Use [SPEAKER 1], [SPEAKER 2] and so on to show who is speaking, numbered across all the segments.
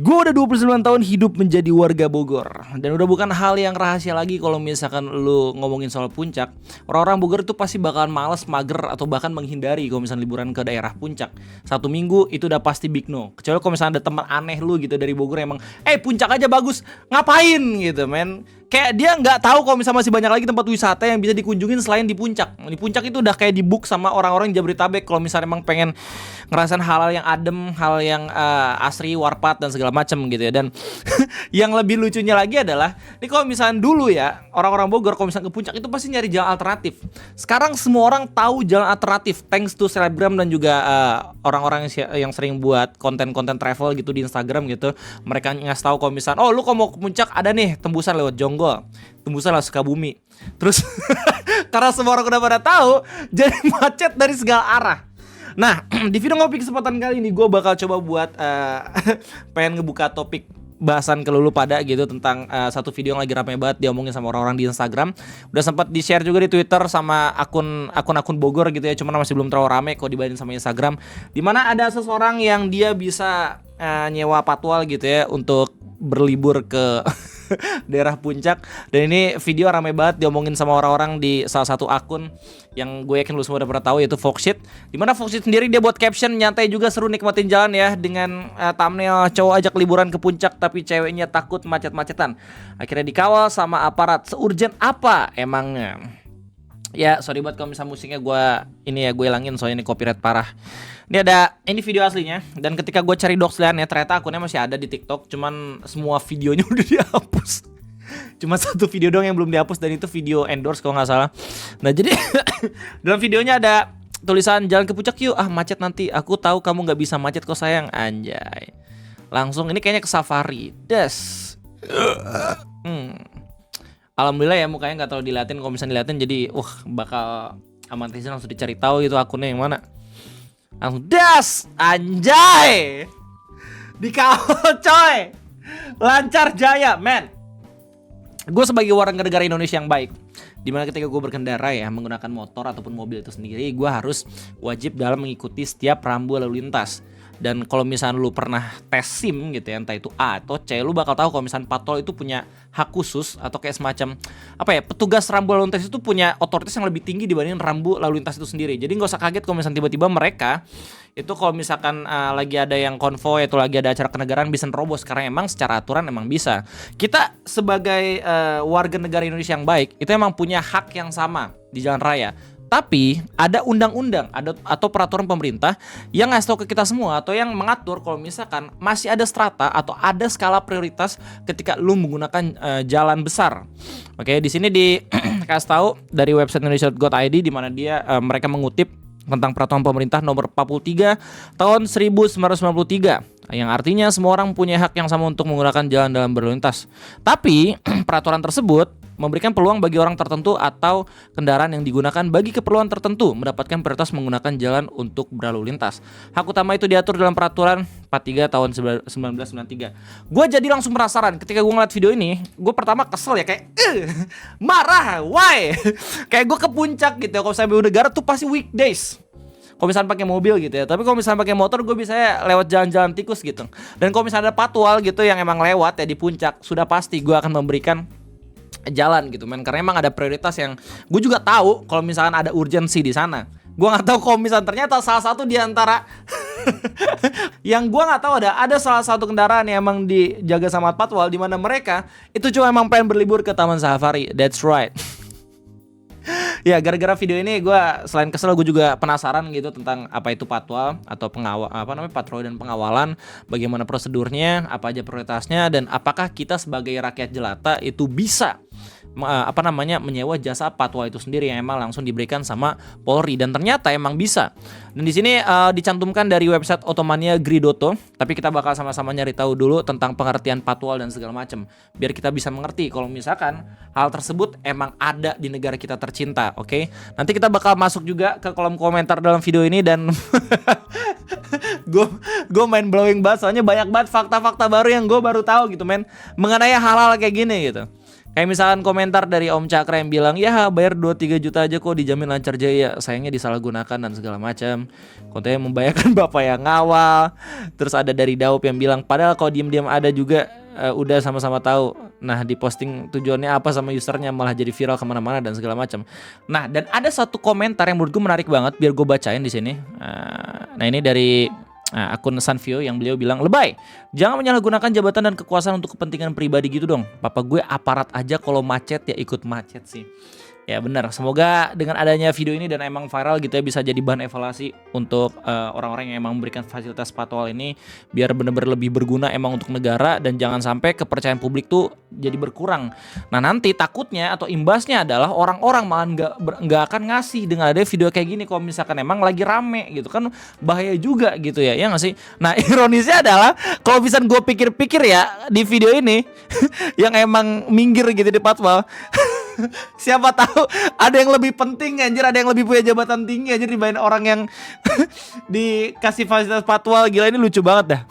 [SPEAKER 1] Gue udah 29 tahun hidup menjadi warga Bogor. Dan udah bukan hal yang rahasia lagi kalau misalkan lu ngomongin soal puncak. Orang-orang Bogor itu pasti bakalan males, mager, atau bahkan menghindari kalau misalnya liburan ke daerah puncak. 1 minggu itu udah pasti big no. Kecuali kalau misalnya ada teman aneh lu gitu dari Bogor emang, puncak aja bagus, ngapain gitu men. Kayak dia nggak tahu kalau misalnya masih banyak lagi tempat wisata yang bisa dikunjungin selain di puncak. Di puncak itu udah kayak di book sama orang-orang Jabodetabek kalau misalnya emang pengen ngerasain hal-hal yang adem, hal yang asri, warpat dan segala macam gitu ya. Dan yang lebih lucunya lagi adalah, ini kalau misalnya dulu ya orang-orang Bogor kalau misalnya ke puncak itu pasti nyari jalan alternatif. Sekarang semua orang tahu jalan alternatif thanks to selebgram dan juga orang-orang yang sering buat konten-konten travel gitu di Instagram gitu. Mereka ngasih tahu kalau misalnya, oh lu kalau mau ke puncak ada nih tembusan lewat Jonggol, tembusan lewat Sukabumi. Terus karena semua orang udah pada tahu, jadi macet dari segala arah. Nah, di video ngopi kesempatan kali ini gue bakal coba buat pengen ngebuka topik bahasan ke lu pada gitu tentang satu video yang lagi ramai banget diomongin sama orang-orang di Instagram. Udah sempat di-share juga di Twitter sama akun-akun Bogor gitu ya, cuman masih belum terlalu rame kok dibanding sama Instagram. Dimana ada seseorang yang dia bisa nyewa patwal gitu ya untuk berlibur ke daerah puncak. Dan ini video ramai banget diomongin sama orang-orang di salah satu akun yang gue yakin lu semua udah pernah tahu, yaitu Foxit. Dimana Foxit sendiri dia buat caption nyantai juga seru nikmatin jalan ya, dengan thumbnail cowok ajak liburan ke puncak tapi ceweknya takut macet-macetan, akhirnya dikawal sama aparat. Seurgent apa emangnya? Ya sorry banget kalau misalnya musiknya gue hilangin soalnya ini copyright parah. Ini video aslinya. Dan ketika gue cari Doxland ya, ternyata akunnya masih ada di TikTok, cuman semua videonya udah dihapus. Cuma satu video doang yang belum dihapus, dan itu video endorse kalau nggak salah. Nah jadi dalam videonya ada tulisan jalan ke puncak yuk, macet nanti, aku tahu kamu nggak bisa macet kok sayang. Anjay, langsung ini kayaknya ke safari des. Alhamdulillah ya mukanya nggak terlalu diliatin. Kalau misalnya diliatin jadi bakal amantisin, langsung dicari tahu itu akunnya yang mana. Langsung das, anjay, dikawal coy, lancar jaya men. Gue sebagai warga negara Indonesia yang baik, dimana ketika gue berkendara ya menggunakan motor ataupun mobil itu sendiri, gue harus wajib dalam mengikuti setiap rambu lalu lintas. Dan kalau misalnya lu pernah tes SIM gitu ya, entah itu A atau C, lu bakal tahu kalau misalnya patrol itu punya hak khusus atau kayak semacam petugas rambu lalu lintas itu punya otoritas yang lebih tinggi dibanding rambu lalu lintas itu sendiri. Jadi nggak usah kaget kalau misalnya tiba-tiba mereka itu kalau misalkan lagi ada yang konvoy atau lagi ada acara kenegaraan bisa nerobos, karena emang secara aturan emang bisa. Kita sebagai warga negara Indonesia yang baik itu emang punya hak yang sama di jalan raya. Tapi ada undang-undang atau peraturan pemerintah yang ngasih tahu ke kita semua atau yang mengatur kalau misalkan masih ada strata atau ada skala prioritas ketika lu menggunakan jalan besar. Oke, di sini dikasih tahu dari website indonesia.go.id di mana mereka mengutip tentang peraturan pemerintah nomor 43 tahun 1993 yang artinya semua orang punya hak yang sama untuk menggunakan jalan dalam berlalu lintas. Tapi peraturan tersebut memberikan peluang bagi orang tertentu atau kendaraan yang digunakan bagi keperluan tertentu mendapatkan prioritas menggunakan jalan untuk berlalu lintas. Hak utama itu diatur dalam peraturan 43 tahun 1993. Gue jadi langsung penasaran ketika gue ngeliat video ini. Gue pertama kesel ya, kayak marah, why? Kayak gue ke puncak gitu ya, kalau sampai negara tuh pasti weekdays kalau misalnya pakai mobil gitu ya. Tapi kalau misalnya pakai motor gue bisa lewat jalan-jalan tikus gitu. Dan kalau misalnya ada patwal gitu yang emang lewat ya di puncak, sudah pasti gue akan memberikan jalan gitu men, karena emang ada prioritas yang gue juga tahu kalau misalkan ada urgensi di sana. Gue nggak tahu kalau misalnya ternyata salah satu di antara yang gue nggak tahu ada salah satu kendaraan yang emang dijaga sama patwal, di mana mereka itu cuma emang pengen berlibur ke taman safari. That's right. Ya gara-gara video ini gue selain kesel, gue juga penasaran gitu tentang apa itu patwal atau patroli dan pengawalan, bagaimana prosedurnya, apa aja prioritasnya, dan apakah kita sebagai rakyat jelata itu bisa menyewa jasa patwal itu sendiri yang emang langsung diberikan sama Polri. Dan ternyata emang bisa. Dan di sini dicantumkan dari website Otomania Gridoto, tapi kita bakal sama-sama nyari tahu dulu tentang pengertian patwal dan segala macam, biar kita bisa mengerti kalau misalkan hal tersebut emang ada di negara kita tercinta. Oke? Nanti kita bakal masuk juga ke kolom komentar dalam video ini, dan gue main blowing banget soalnya banyak banget fakta-fakta baru yang gue baru tahu gitu men, mengenai hal-hal kayak gini gitu. Kayak misalkan komentar dari Om Cakra yang bilang, ya bayar 2-3 juta aja kok dijamin lancar jaya, sayangnya disalahgunakan dan segala macam. Kontennya membayarkan bapak yang ngawal. Terus ada dari Daup yang bilang, padahal kalau diem-diem ada juga udah sama-sama tahu. Nah di posting tujuannya apa sama usernya malah jadi viral kemana-mana dan segala macam. Nah dan ada satu komentar yang menurut gue menarik banget, biar gue bacain di sini. Nah ini dari akun Sanvio yang beliau bilang, lebay, jangan menyalahgunakan jabatan dan kekuasaan untuk kepentingan pribadi gitu dong. Papa gue aparat aja, kalau macet ya ikut macet sih. Ya benar, semoga dengan adanya video ini dan emang viral gitu ya, bisa jadi bahan evaluasi untuk orang-orang yang emang memberikan fasilitas patwal ini, biar benar-benar lebih berguna emang untuk negara, dan jangan sampai kepercayaan publik tuh jadi berkurang. Nah nanti takutnya atau imbasnya adalah orang-orang malah nggak akan ngasih dengan ada video kayak gini kalau misalkan emang lagi rame gitu kan, bahaya juga gitu ya, ya nggak sih? Nah ironisnya adalah kalau bisa gue pikir-pikir ya di video ini yang emang minggir gitu di patwal siapa tahu ada yang lebih penting anjir, ada yang lebih punya jabatan tinggi anjir dibanding orang yang dikasih fasilitas patwal. Gila, ini lucu banget dah.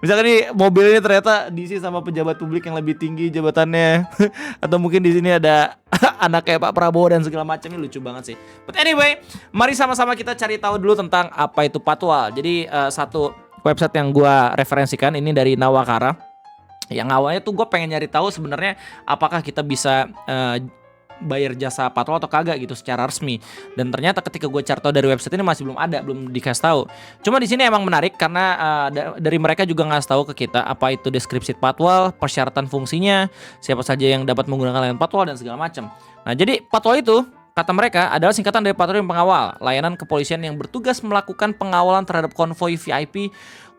[SPEAKER 1] Misalkan nih mobil ini ternyata diisi sama pejabat publik yang lebih tinggi jabatannya atau mungkin di sini ada anak kayak Pak Prabowo dan segala macam. Ini lucu banget sih. But anyway, mari sama-sama kita cari tahu dulu tentang apa itu patwal. Jadi satu website yang gua referensikan ini dari Nawakara. Yang awalnya tuh gue pengen nyari tahu sebenarnya apakah kita bisa bayar jasa patwal atau kagak gitu secara resmi. Dan ternyata ketika gue cari tahu dari website ini masih belum ada, belum dikasih tahu. Cuma di sini emang menarik karena dari mereka juga ngasih tahu ke kita apa itu deskripsi patwal, persyaratan fungsinya, siapa saja yang dapat menggunakan layanan patwal dan segala macam. Nah jadi patwal itu kata mereka adalah singkatan dari patroli pengawal, layanan kepolisian yang bertugas melakukan pengawalan terhadap konvoi VIP,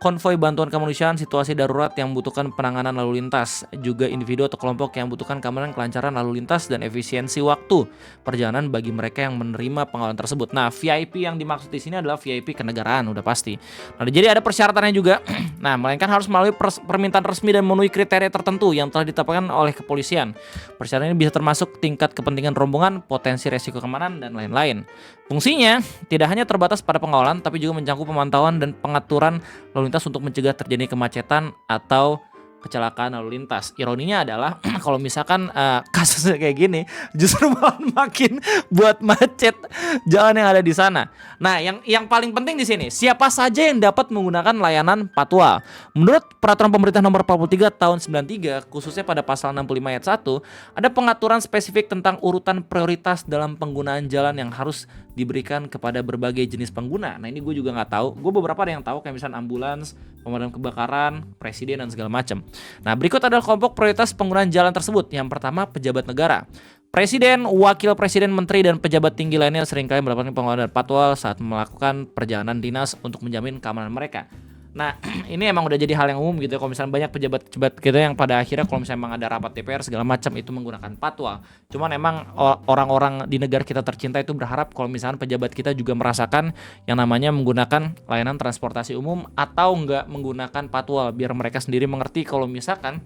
[SPEAKER 1] konvoi bantuan kemanusiaan, situasi darurat yang membutuhkan penanganan lalu lintas, juga individu atau kelompok yang membutuhkan keamanan, kelancaran lalu lintas, dan efisiensi waktu perjalanan bagi mereka yang menerima pengawalan tersebut. Nah, VIP yang dimaksud di sini adalah VIP kenegaraan, udah pasti. Nah, jadi ada persyaratannya juga. Nah, melainkan harus melalui permintaan resmi dan memenuhi kriteria tertentu yang telah ditetapkan oleh kepolisian. Persyaratan ini bisa termasuk tingkat kepentingan rombongan, potensi resiko keamanan, dan lain-lain. Fungsinya tidak hanya terbatas pada pengawalan, tapi juga mencakup pemantauan dan pengaturan lalu lintas untuk mencegah terjadi kemacetan atau kecelakaan lalu lintas. Ironinya adalah kalau misalkan kasusnya kayak gini, justru malah makin buat macet jalan yang ada di sana. Nah, yang paling penting di sini, siapa saja yang dapat menggunakan layanan patwal? Menurut Peraturan Pemerintah Nomor 43 Tahun 93, khususnya pada pasal 65 ayat 1, ada pengaturan spesifik tentang urutan prioritas dalam penggunaan jalan yang harus diberikan kepada berbagai jenis pengguna. Nah, ini gue juga nggak tahu. Gue beberapa ada yang tahu kayak misalnya ambulans, pemadam kebakaran, presiden, dan segala macam. Nah, berikut adalah kelompok prioritas penggunaan jalan tersebut. Yang pertama, pejabat negara. Presiden, wakil presiden, menteri, dan pejabat tinggi lainnya seringkali mendapatkan pengawalan patwal saat melakukan perjalanan dinas untuk menjamin keamanan mereka. Nah, ini emang udah jadi hal yang umum gitu ya. Kalau misalnya banyak pejabat-pejabat kita yang pada akhirnya kalau misalnya emang ada rapat DPR segala macam itu menggunakan patwal. Cuman emang orang-orang di negara kita tercinta itu berharap kalau misalnya pejabat kita juga merasakan yang namanya menggunakan layanan transportasi umum atau enggak menggunakan patwal, biar mereka sendiri mengerti kalau misalkan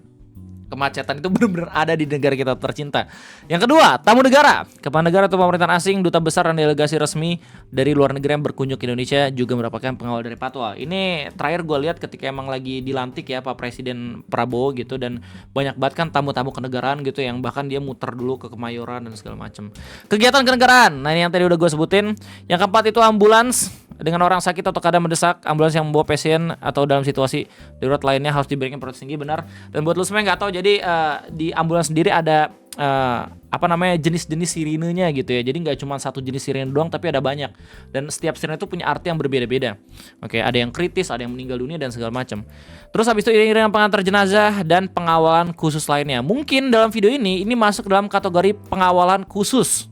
[SPEAKER 1] kemacetan itu benar-benar ada di negara kita tercinta. Yang kedua, tamu negara. Kepala negara atau pemerintahan asing, duta besar, dan delegasi resmi dari luar negeri yang berkunjung ke Indonesia juga mendapatkan pengawal dari patwal. Ini terakhir gue lihat ketika emang lagi dilantik ya Pak Presiden Prabowo gitu, dan banyak banget kan tamu-tamu kenegaraan gitu yang bahkan dia muter dulu ke Kemayoran dan segala macam. Kegiatan kenegaraan. Nah, ini yang tadi udah gue sebutin. Yang keempat itu ambulans. Dengan orang sakit atau keadaan mendesak, ambulans yang membawa pasien atau dalam situasi darurat lainnya harus diberikan prioritas tinggi, benar. Dan buat lu semua yang nggak tahu, jadi di ambulans sendiri ada jenis-jenis sirinenya gitu ya. Jadi nggak cuma satu jenis sirine doang, tapi ada banyak. Dan setiap sirine itu punya arti yang berbeda-beda. Oke, ada yang kritis, ada yang meninggal dunia dan segala macam. Terus habis itu iring-iringan pengantar jenazah dan pengawalan khusus lainnya. Mungkin dalam video ini masuk dalam kategori pengawalan khusus.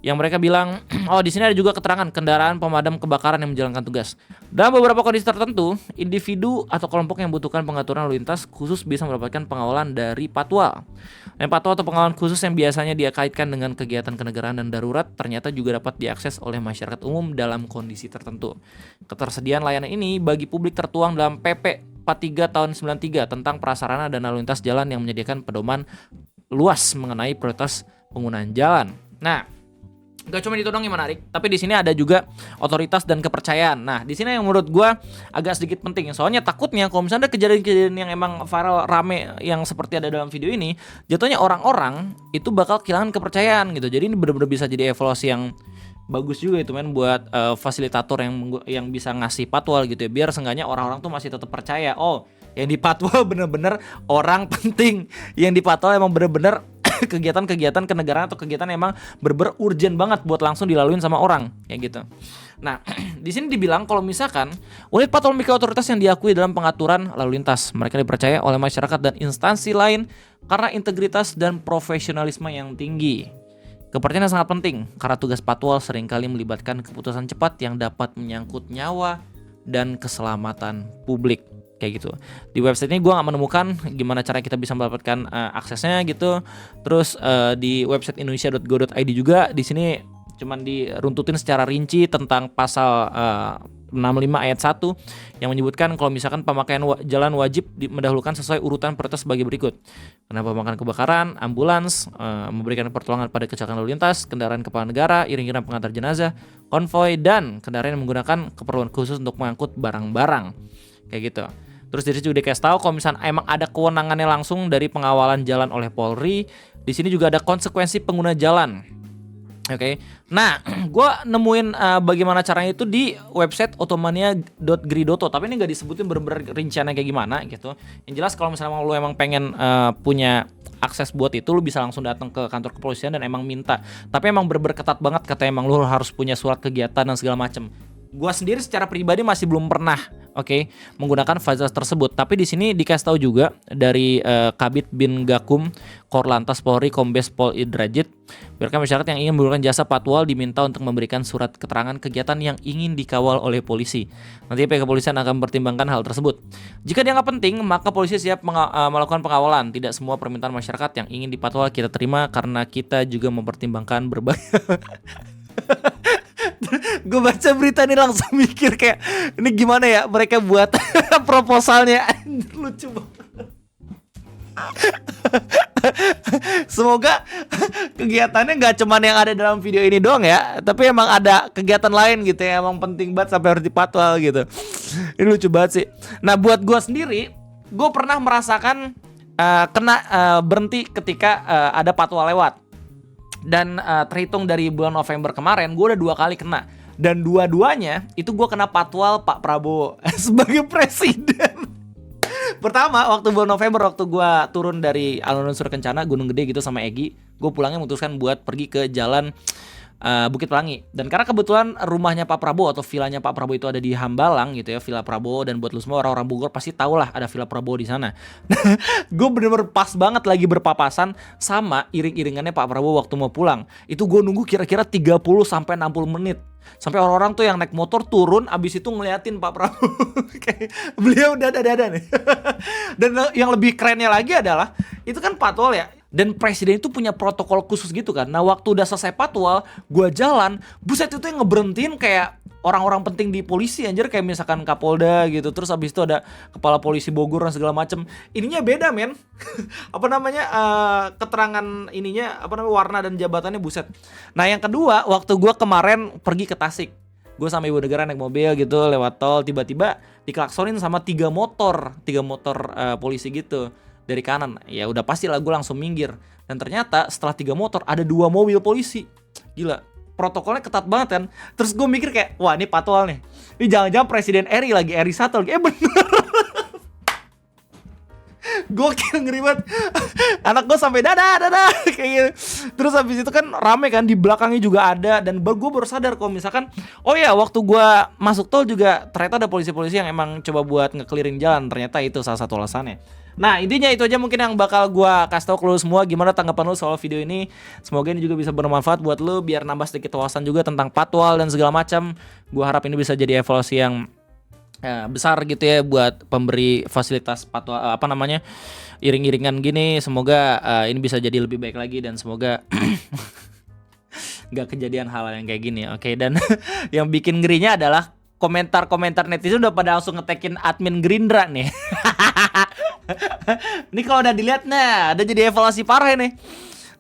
[SPEAKER 1] Yang mereka bilang, oh di sini ada juga keterangan kendaraan pemadam kebakaran yang menjalankan tugas. Dalam beberapa kondisi tertentu, individu atau kelompok yang membutuhkan pengaturan lalu lintas khusus bisa mendapatkan pengawalan dari patwal. Dan patwal atau pengawalan khusus yang biasanya dia kaitkan dengan kegiatan kenegaraan dan darurat ternyata juga dapat diakses oleh masyarakat umum dalam kondisi tertentu. Ketersediaan layanan ini bagi publik tertuang dalam PP 43 tahun 93 tentang prasarana dan lalu lintas jalan yang menyediakan pedoman luas mengenai prioritas penggunaan jalan. Nah, Gak cuma itu dong yang menarik, tapi di sini ada juga otoritas dan kepercayaan. Nah, di sini yang menurut gue agak sedikit penting. Soalnya takutnya kalau misalnya ada kejadian-kejadian yang emang viral rame yang seperti ada dalam video ini, jatuhnya orang-orang itu bakal kehilangan kepercayaan gitu. Jadi ini benar-benar bisa jadi evaluasi yang bagus juga itu men buat fasilitator yang bisa ngasih patwal gitu ya. Biar seenggaknya orang-orang tuh masih tetap percaya. Oh, yang di patwal bener-bener orang penting. Yang di patwal emang bener-bener kegiatan-kegiatan kenegaraan atau kegiatan emang urgent banget buat langsung dilaluin sama orang kayak gitu. Nah, di sini dibilang kalau misalkan unit patroli memiliki otoritas yang diakui dalam pengaturan lalu lintas, mereka dipercaya oleh masyarakat dan instansi lain karena integritas dan profesionalisme yang tinggi. Kepercayaan sangat penting karena tugas patwal seringkali melibatkan keputusan cepat yang dapat menyangkut nyawa dan keselamatan publik. Kayak gitu. Di website ini gue nggak menemukan gimana cara kita bisa mendapatkan aksesnya gitu. Terus di website indonesia.go.id juga di sini cuman diruntutin secara rinci tentang pasal 65 ayat 1 yang menyebutkan kalau misalkan pemakaian jalan wajib mendahulukan sesuai urutan prioritas sebagai berikut. Kenapa pemakaian kebakaran, ambulans, memberikan pertolongan pada kecelakaan lalu lintas, kendaraan kepala negara, iring-iringan pengantar jenazah, konvoy, dan kendaraan yang menggunakan keperluan khusus untuk mengangkut barang-barang. Kayak gitu. Terus dari situ juga dikasih tahu kalau misalnya emang ada kewenangannya langsung dari pengawalan jalan oleh Polri. Di sini juga ada konsekuensi pengguna jalan. Oke. Nah, gue nemuin bagaimana caranya itu di website otomania.gridoto. Tapi ini nggak disebutin bener-bener rinciannya kayak gimana gitu. Yang jelas kalau misalnya lu emang pengen punya akses buat itu, lu bisa langsung datang ke kantor kepolisian dan emang minta. Tapi emang bener-bener ketat banget katanya emang lu harus punya surat kegiatan dan segala macem. Gua sendiri secara pribadi masih belum pernah menggunakan fasilitas tersebut. Tapi di sini dikasih tahu juga dari Kabid Bin Gakum Korlantas Polri Kombes Pol Idrajit, biarkan masyarakat yang ingin menggunakan jasa patwal diminta untuk memberikan surat keterangan kegiatan yang ingin dikawal oleh polisi. Nanti pihak kepolisian akan mempertimbangkan hal tersebut. Jika dianggap penting, maka polisi siap melakukan pengawalan. Tidak semua permintaan masyarakat yang ingin dipatwal kita terima karena kita juga mempertimbangkan berbagai gue baca berita ini langsung mikir kayak ini gimana ya mereka buat proposalnya. Lucu banget. Semoga kegiatannya gak cuman yang ada dalam video ini doang ya, tapi emang ada kegiatan lain gitu ya, emang penting banget sampai harus dipatwal gitu. Ini lucu banget sih. Nah buat gue sendiri, gue pernah merasakan kena berhenti ketika ada patwal lewat. Dan terhitung dari bulan November kemarin gue udah 2 kali kena. Dan dua-duanya itu gue kena patwal Pak Prabowo sebagai presiden. Pertama waktu bulan November, waktu gue turun dari Alun-Alun Surkencana Gunung Gede gitu sama Egi, gue pulangnya memutuskan buat pergi ke jalan Bukit Pelangi. Dan karena kebetulan rumahnya Pak Prabowo atau vilanya Pak Prabowo itu ada di Hambalang gitu ya, Villa Prabowo, dan buat lu semua orang-orang Bogor pasti tahu lah ada Villa Prabowo di sana. Gue bener-bener pas banget lagi berpapasan sama iring-iringannya Pak Prabowo waktu mau pulang. Itu gue nunggu kira-kira 30 sampai 60 menit. Sampai orang-orang tuh yang naik motor turun, abis itu ngeliatin Pak Prabowo. Kayak beliau dada-dada nih. Dan yang lebih kerennya lagi adalah itu kan patwal ya. Dan presiden itu punya protokol khusus gitu kan. Nah waktu udah selesai patwal, gue jalan, buset itu yang ngeberhentiin kayak orang-orang penting di polisi anjir, kayak misalkan Kapolda gitu. Terus abis itu ada kepala polisi Bogor dan segala macem. Ininya beda men. Apa namanya keterangan ininya, apa namanya warna dan jabatannya buset. Nah yang kedua, waktu gue kemarin pergi ke Tasik, gue sama ibu negara naik mobil gitu lewat tol, tiba-tiba diklaksonin sama 3 motor polisi gitu dari kanan. Ya udah pasti lah gue langsung minggir. Dan ternyata setelah 3 motor ada 2 mobil polisi. Gila, protokolnya ketat banget kan. Terus gue mikir kayak, wah ini patwal nih. Ini jangan-jangan Presiden RI lagi, RI 1 lagi. Bener. Gokil, ngeri banget. Anak gue sampai dadah kayak gitu. Terus habis itu kan rame kan, di belakangnya juga ada. Dan gue baru sadar kalau misalkan, oh ya waktu gue masuk tol juga ternyata ada polisi-polisi yang emang coba buat ngekelirin jalan. Ternyata itu salah satu alasannya. Nah intinya itu aja mungkin yang bakal gue kasih tau ke lu semua. Gimana tanggapan lu soal video ini. Semoga ini juga bisa bermanfaat buat lu, biar nambah sedikit wawasan juga tentang patwal dan segala macam. Gue harap ini bisa jadi evaluasi yang besar gitu ya buat pemberi fasilitas patwal, iring-iringan gini. Semoga ini bisa jadi lebih baik lagi, dan semoga nggak kejadian hal yang kayak gini. Oke, dan yang bikin ngerinya adalah komentar-komentar netizen udah pada langsung ngetekin admin Gerindra nih. Ini kalau udah dilihat, nah ada jadi evaluasi parah nih.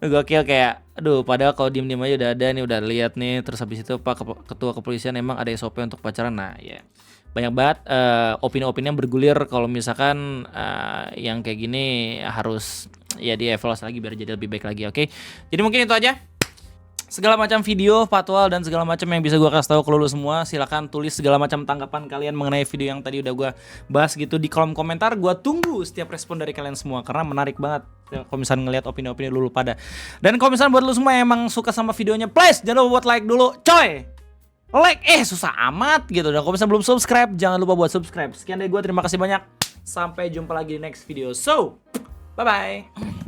[SPEAKER 1] Gokil, kayak Aduh, padahal kalau diem-diem aja udah ada nih, udah lihat nih. Terus habis itu Pak Ketua Kepolisian emang ada SOP untuk pacaran. Nah, ya. Banyak banget opini-opini yang bergulir kalau misalkan yang kayak gini harus ya dievaluasi lagi biar jadi lebih baik lagi, oke? Jadi mungkin itu aja. Segala macam video, patwal dan segala macam yang bisa gua kasih tahu ke lu semua, silakan tulis segala macam tanggapan kalian mengenai video yang tadi udah gua bahas gitu di kolom komentar. Gua tunggu setiap respon dari kalian semua karena menarik banget kalau misalnya ngelihat opini-opini lu pada. Dan kalau misalnya buat lu semua yang emang suka sama videonya, please jangan lupa buat like dulu, coy. Like, susah amat gitu. Dan kalau misalnya belum subscribe, jangan lupa buat subscribe. Sekian dari gua, terima kasih banyak. Sampai jumpa lagi di next video. So, bye-bye.